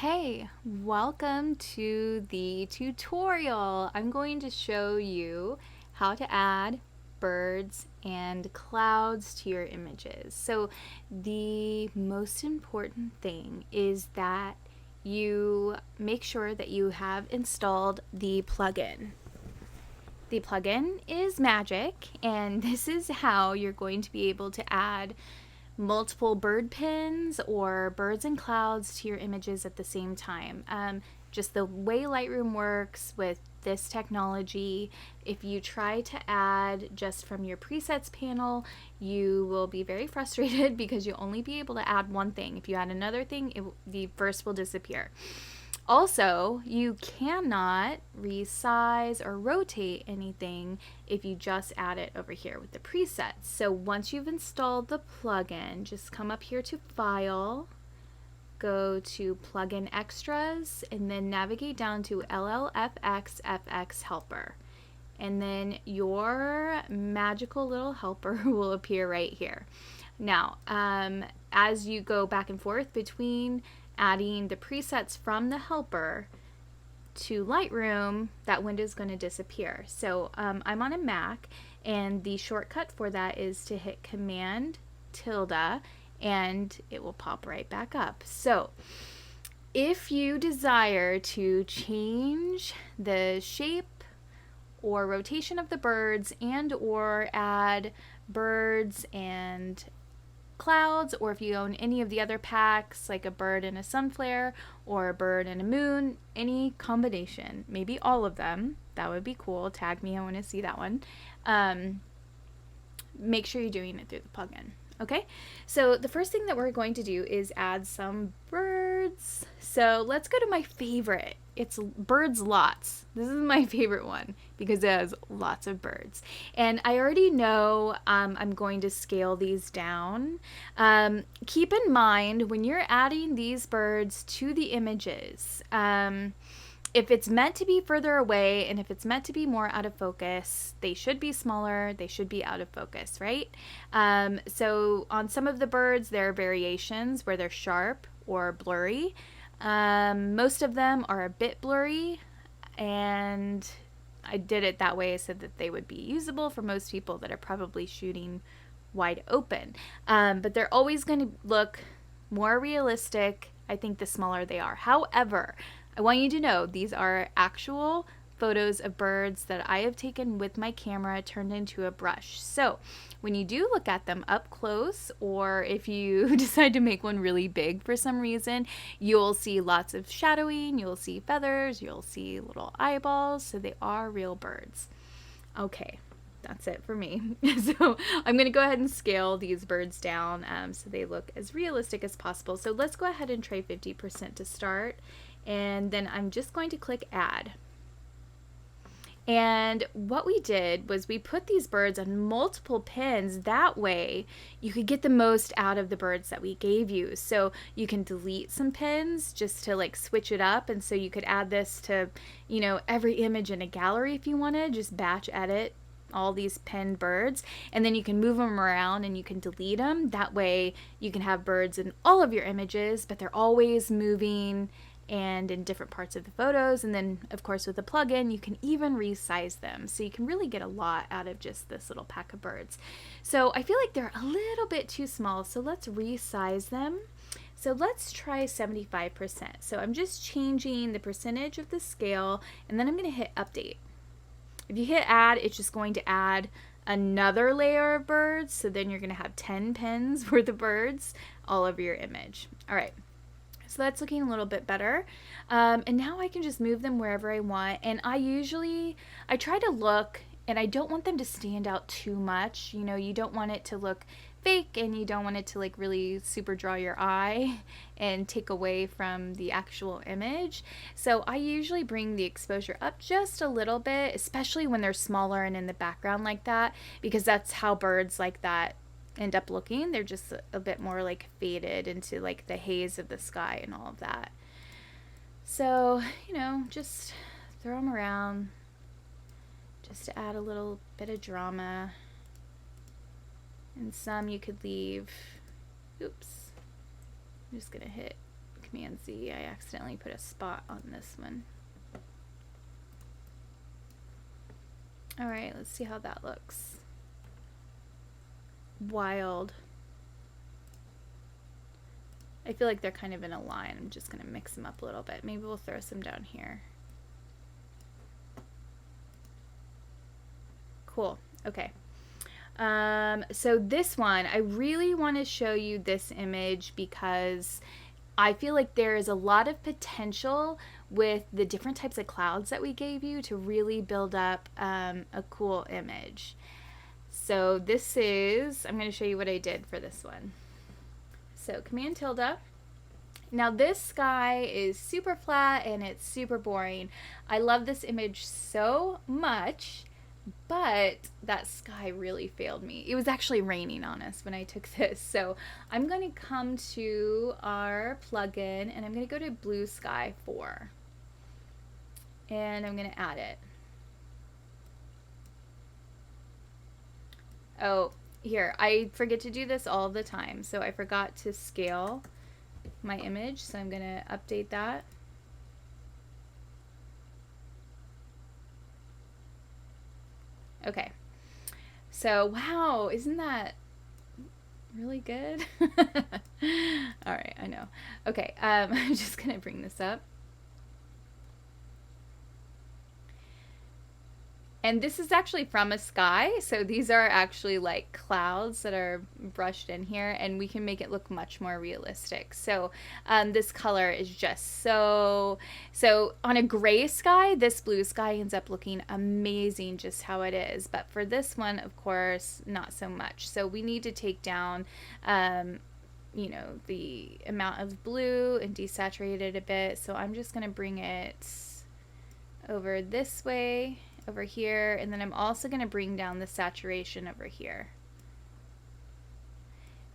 Hey, welcome to the tutorial. I'm going to show you how to add birds and clouds to your images. So the most important thing is that you make sure that you have installed the plugin. The plugin is magic, and this is how you're going to be able to add multiple bird pins or birds and clouds to your images at the same time. Just the way Lightroom works with this technology, if you try to add just from your presets panel, you will be very frustrated because you'll only be able to add one thing. If you add another thing, the first will disappear. Also, you cannot resize or rotate anything if you just add it over here with the presets. So once you've installed the plugin, just come up here to File, go to Plugin Extras, and then navigate down to LLFx FX Helper. And then your magical little helper will appear right here. Now, as you go back and forth between adding the presets from the helper to Lightroom, that window is going to disappear. So I'm on a Mac, and the shortcut for that is to hit Command tilde, and it will pop right back up. So if you desire to change the shape or rotation of the birds and or add birds and clouds, or if you own any of the other packs like a bird and a sunflare or a bird and a moon, any combination, maybe all of them, that would be cool. Tag me, I want to see that one. Make sure you're doing it through the plugin. Okay, so the first thing that we're going to do is add some birds. So let's go to my favorite. It's birds lots. This is my favorite one because it has lots of birds. And I already know I'm going to scale these down. Keep in mind when you're adding these birds to the images, if it's meant to be further away and if it's meant to be more out of focus, they should be smaller, they should be out of focus, right? So on some of the birds, there are variations where they're sharp or blurry. Most of them are a bit blurry, and I did it that way so that they would be usable for most people that are probably shooting wide open. But they're always going to look more realistic, I think, the smaller they are. However, I want you to know these are actual photos of birds that I have taken with my camera turned into a brush. So when you do look at them up close, or if you decide to make one really big for some reason, you'll see lots of shadowing, you'll see feathers, you'll see little eyeballs, so they are real birds. Okay, that's it for me. So I'm going to go ahead and scale these birds down so they look as realistic as possible. So let's go ahead and try 50% to start. And then I'm just going to click add. And what we did was we put these birds on multiple pins. That way you could get the most out of the birds that we gave you. So you can delete some pins just to like switch it up. And so you could add this to, you know, every image in a gallery if you wanted. Just batch edit all these pinned birds, and then you can move them around and you can delete them. That way you can have birds in all of your images, but they're always moving and in different parts of the photos. And then of course with the plugin you can even resize them, so you can really get a lot out of just this little pack of birds. So I feel like they're a little bit too small, so let's resize them. So let's try 75%. So I'm just changing the percentage of the scale, and then I'm going to hit update. If you hit add, it's just going to add another layer of birds, so then you're going to have 10 pins worth of birds all over your image. All right. So that's looking a little bit better. And now I can just move them wherever I want. And I try to look, and I don't want them to stand out too much. You know, you don't want it to look fake, and you don't want it to like really super draw your eye and take away from the actual image. So I usually bring the exposure up just a little bit, especially when they're smaller and in the background like that, because that's how birds like that end up looking. They're just a bit more like faded into like the haze of the sky and all of that. So, you know, just throw them around just to add a little bit of drama. And some you could leave. Oops. I'm just gonna hit Command Z. I accidentally put a spot on this one. All right, let's see how that looks. Wild. I feel like they're kind of in a line. I'm just gonna mix them up a little bit. Maybe we'll throw some down here. Cool. Okay. So this one, I really want to show you this image because I feel like there is a lot of potential with the different types of clouds that we gave you to really build up a cool image. So this is, I'm going to show you what I did for this one. So Command tilde. Now this sky is super flat and it's super boring. I love this image so much, but that sky really failed me. It was actually raining on us when I took this. So I'm going to come to our plugin and I'm going to go to Blue Sky 4. And I'm going to add it. Oh, here, I forget to do this all the time. So I forgot to scale my image. So I'm going to update that. Okay, so wow, isn't that really good? All right, I know. Okay, I'm just gonna bring this up. And this is actually from a sky, so these are actually like clouds that are brushed in here, and we can make it look much more realistic. So this color is just so on a gray sky, this blue sky ends up looking amazing just how it is. But for this one, of course, not so much. So we need to take down you know, the amount of blue and desaturate it a bit. So I'm just gonna bring it over this way, over here, and then I'm also going to bring down the saturation over here.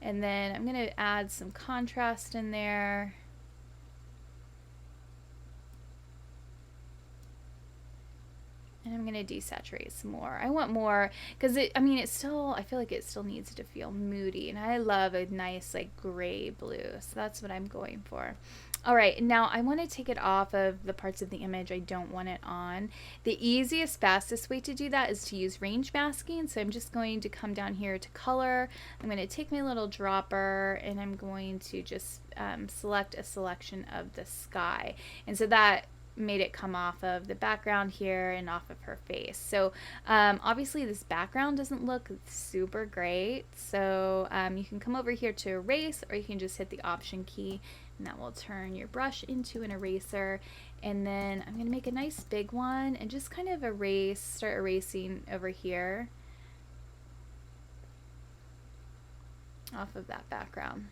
And then I'm going to add some contrast in there. And I'm going to desaturate some more. I want more because I mean, it's still, I feel like it still needs to feel moody, and I love a nice like gray blue. So that's what I'm going for. All right, now I want to take it off of the parts of the image I don't want it on. The easiest, fastest way to do that is to use range masking. So I'm just going to come down here to color. I'm going to take my little dropper and I'm going to just select a selection of the sky. And so that made it come off of the background here and off of her face. So obviously this background doesn't look super great. So you can come over here to erase, or you can just hit the Option key, and that will turn your brush into an eraser. And then I'm going to make a nice big one and just kind of erase, start erasing over here off of that background.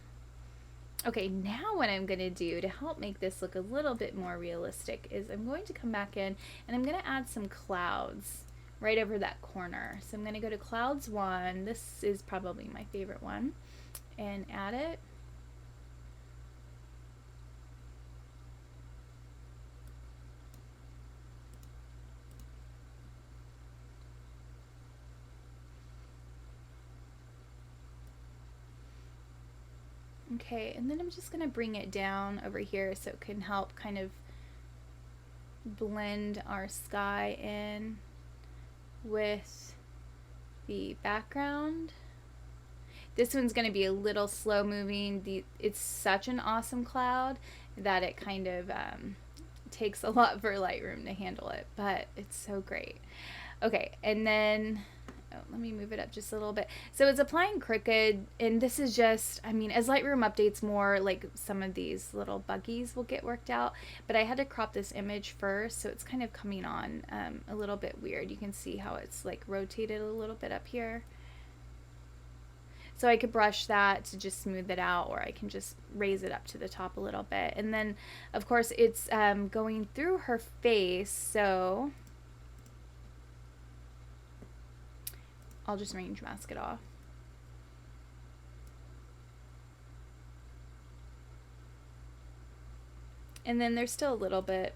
Okay, now what I'm going to do to help make this look a little bit more realistic is I'm going to come back in and I'm going to add some clouds right over that corner. So I'm going to go to Clouds 1. This is probably my favorite one, and add it. Okay, and then I'm just going to bring it down over here so it can help kind of blend our sky in with the background. This one's going to be a little slow moving. It's such an awesome cloud that it kind of takes a lot for Lightroom to handle it, but it's so great. Okay, and then let me move it up just a little bit. So it's applying crooked, and this is just, I mean, as Lightroom updates more, like some of these little buggies will get worked out, but I had to crop this image first, so it's kind of coming on a little bit weird. You can see how it's like rotated a little bit up here. So I could brush that to just smooth it out, or I can just raise it up to the top a little bit. And then, of course, it's going through her face, so I'll just range mask it off. And then there's still a little bit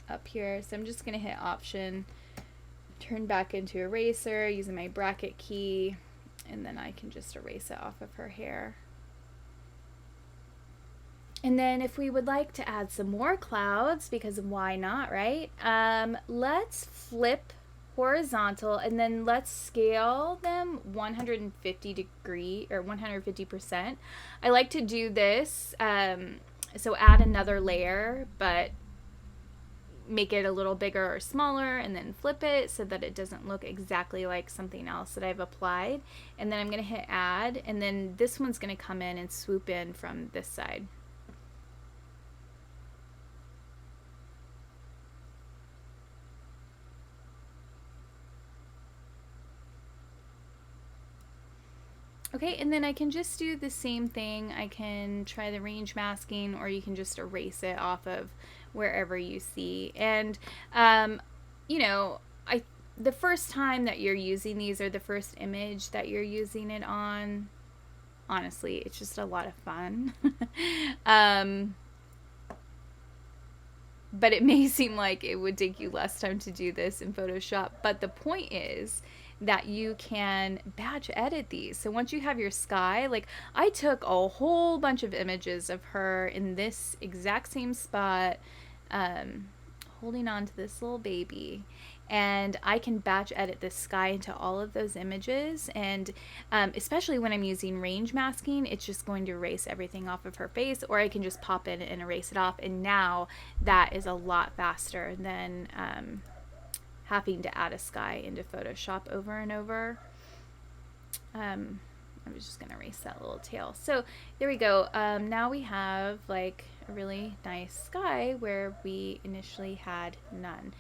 up here, so I'm just going to hit Option, turn back into eraser using my bracket key, and then I can just erase it off of her hair. And then if we would like to add some more clouds, because why not, right? Let's flip horizontal and then let's scale them 150 degree or 150%. I like to do this, so add another layer, but make it a little bigger or smaller and then flip it so that it doesn't look exactly like something else that I've applied. And then I'm going to hit add, and then this one's going to come in and swoop in from this side. Okay, and then I can just do the same thing. I can try the range masking, or you can just erase it off of wherever you see. And, you know, the first time that you're using these, or the first image that you're using it on, honestly, it's just a lot of fun. But it may seem like it would take you less time to do this in Photoshop. But the point is that you can batch edit these. So once you have your sky, like I took a whole bunch of images of her in this exact same spot, holding on to this little baby, and I can batch edit this sky into all of those images. And especially when I'm using range masking, it's just going to erase everything off of her face, or I can just pop in and erase it off. And now that is a lot faster than having to add a sky into Photoshop over and over. I was just gonna erase that little tail. So there we go. Now we have like a really nice sky where we initially had none.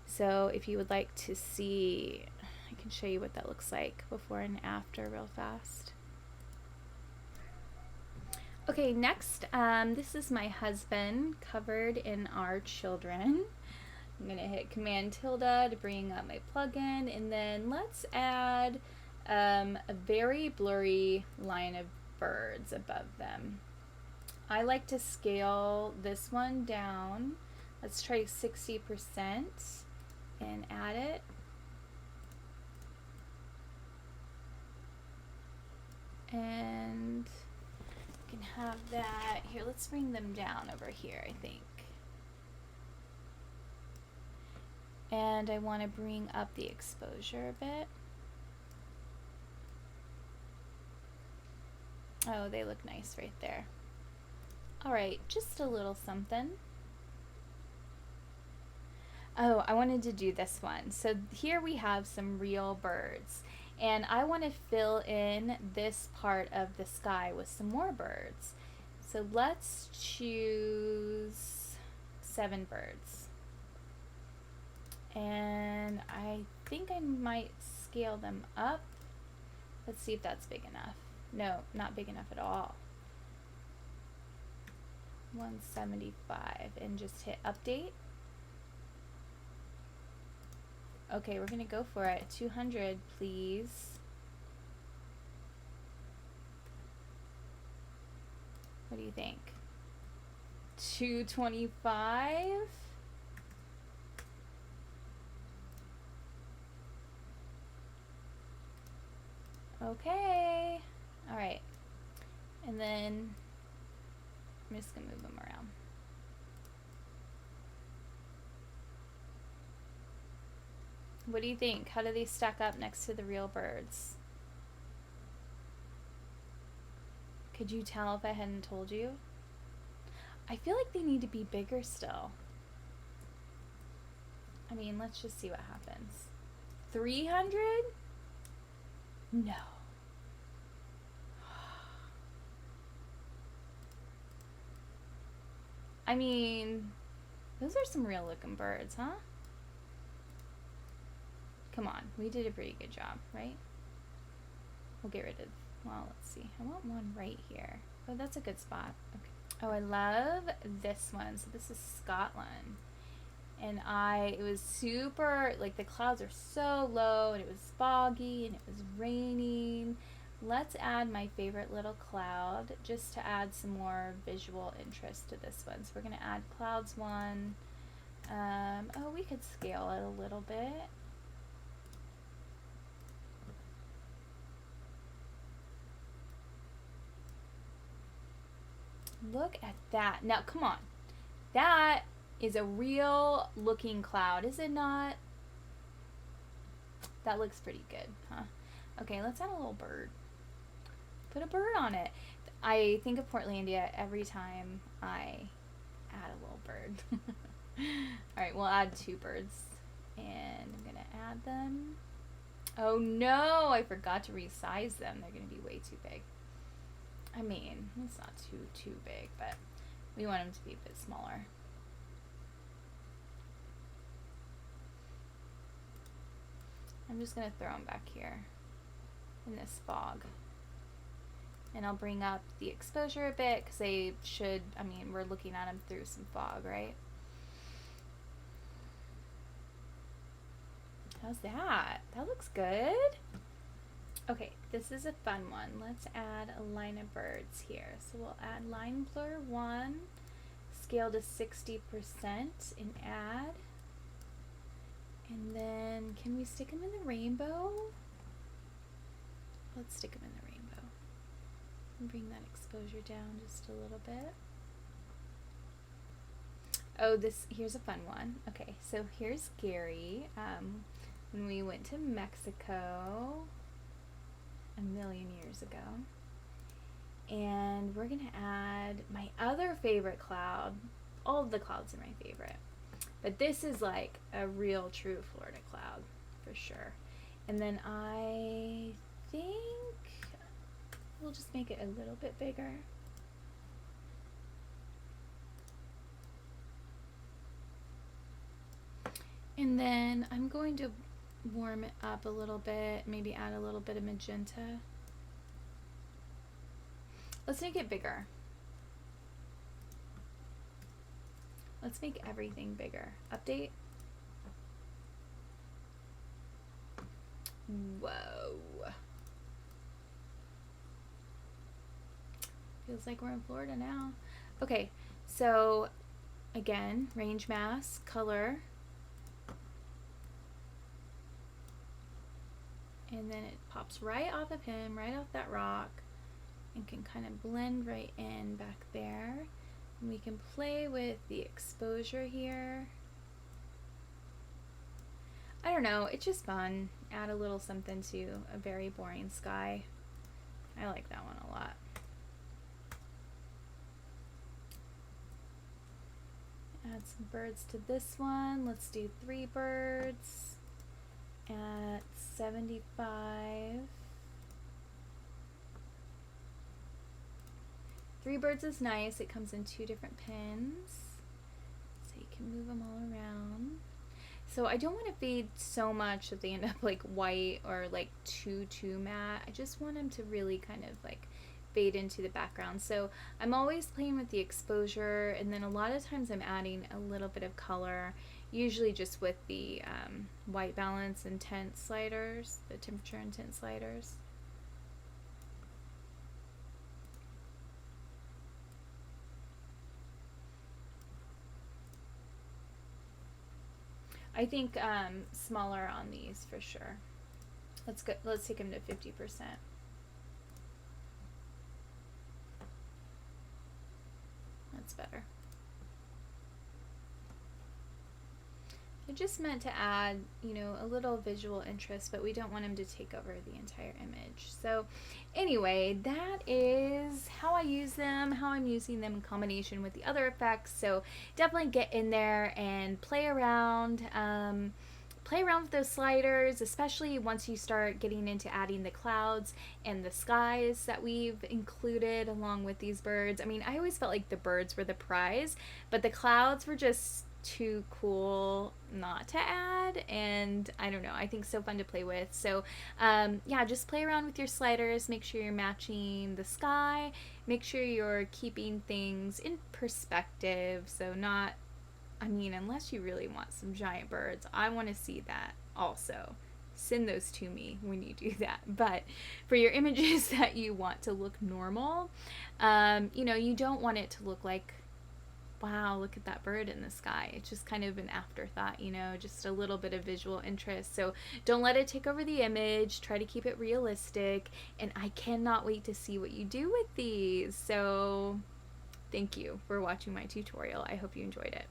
So if you would like to see, I can show you what that looks like before and after real fast. Okay, next, this is my husband covered in our children. I'm gonna hit Command tilde to bring up my plugin, and then let's add a very blurry line of birds above them. I like to scale this one down. Let's try 60% and add it. And we can have that here. Let's bring them down over here, I think. And I want to bring up the exposure a bit. Oh, they look nice right there. All right, just a little something. Oh, I wanted to do this one. So here we have some real birds, and I want to fill in this part of the sky with some more birds. So let's choose 7 birds. And I think I might scale them up. Let's see if that's big enough. No, not big enough at all. 175, and just hit update. Okay, we're gonna go for it. 200, please. What do you think? 225? Okay. All right. And then I'm just gonna move them around. What do you think? How do they stack up next to the real birds? Could you tell if I hadn't told you? I feel like they need to be bigger still. I mean, let's just see what happens. 300? No. I mean, those are some real looking birds, huh? Come on, we did a pretty good job, right? We'll get rid of, well, let's see. I want one right here. Oh, that's a good spot. Okay. Oh, I love this one. So this is Scotland. And it was super, like the clouds are so low, and it was foggy, and it was raining. Let's add my favorite little cloud just to add some more visual interest to this one. So we're gonna add clouds 1. Oh, we could scale it a little bit. Look at that. Now, come on. That is a real looking cloud, is it not? That looks pretty good, huh? Okay, let's add a little bird. Put a bird on it. I think of Portlandia every time I add a little bird. Alright, we'll add 2 birds. And I'm going to add them. Oh no, I forgot to resize them. They're going to be way too big. I mean, it's not too big, but we want them to be a bit smaller. I'm just going to throw them back here in this fog. And I'll bring up the exposure a bit because they should, I mean, we're looking at them through some fog, right? How's that? That looks good. Okay, this is a fun one. Let's add a line of birds here. So we'll add line blur 1, scale to 60% and add. And then can we stick them in the rainbow? Let's stick them in the rainbow. And bring that exposure down just a little bit. Oh, here's a fun one. Okay, so here's Gary. When we went to Mexico a million years ago. And we're gonna add my other favorite cloud. All of the clouds are my favorite. But this is like a real true Florida cloud for sure. And then I think we'll just make it a little bit bigger. And then I'm going to warm it up a little bit, maybe add a little bit of magenta. Let's make it bigger. Let's make everything bigger. Update. Whoa. Feels like we're in Florida now. Okay, so again, range mask, color. And then it pops right off of him, right off that rock, and can kind of blend right in back there. And we can play with the exposure here. I don't know, it's just fun. Add a little something to a very boring sky. I like that one a lot. Add some birds to this one. Let's do 3 birds at 75. 3 birds is nice. It comes in 2 different pins, so you can move them all around. So I don't want to fade so much that they end up like white or like too matte. I just want them to really kind of like fade into the background. So I'm always playing with the exposure, and then a lot of times I'm adding a little bit of color, usually just with the white balance and tint sliders, the temperature and tint sliders. I think smaller on these for sure. Let's take them to 50%. That's better. I just meant to add, you know, a little visual interest, but we don't want them to take over the entire image. So anyway, that is how I use them, how I'm using them in combination with the other effects. So definitely get in there and play around. Play around with those sliders, especially once you start getting into adding the clouds and the skies that we've included along with these birds. I mean, I always felt like the birds were the prize, but the clouds were just too cool not to add, and I don't know, I think so fun to play with. So yeah, just play around with your sliders, make sure you're matching the sky, make sure you're keeping things in perspective, so not, I mean, unless you really want some giant birds, I want to see that also. Send those to me when you do that. But for your images that you want to look normal, you know, you don't want it to look like, wow, look at that bird in the sky. It's just kind of an afterthought, you know, just a little bit of visual interest. So don't let it take over the image. Try to keep it realistic. And I cannot wait to see what you do with these. So Thank you for watching my tutorial. I hope you enjoyed it.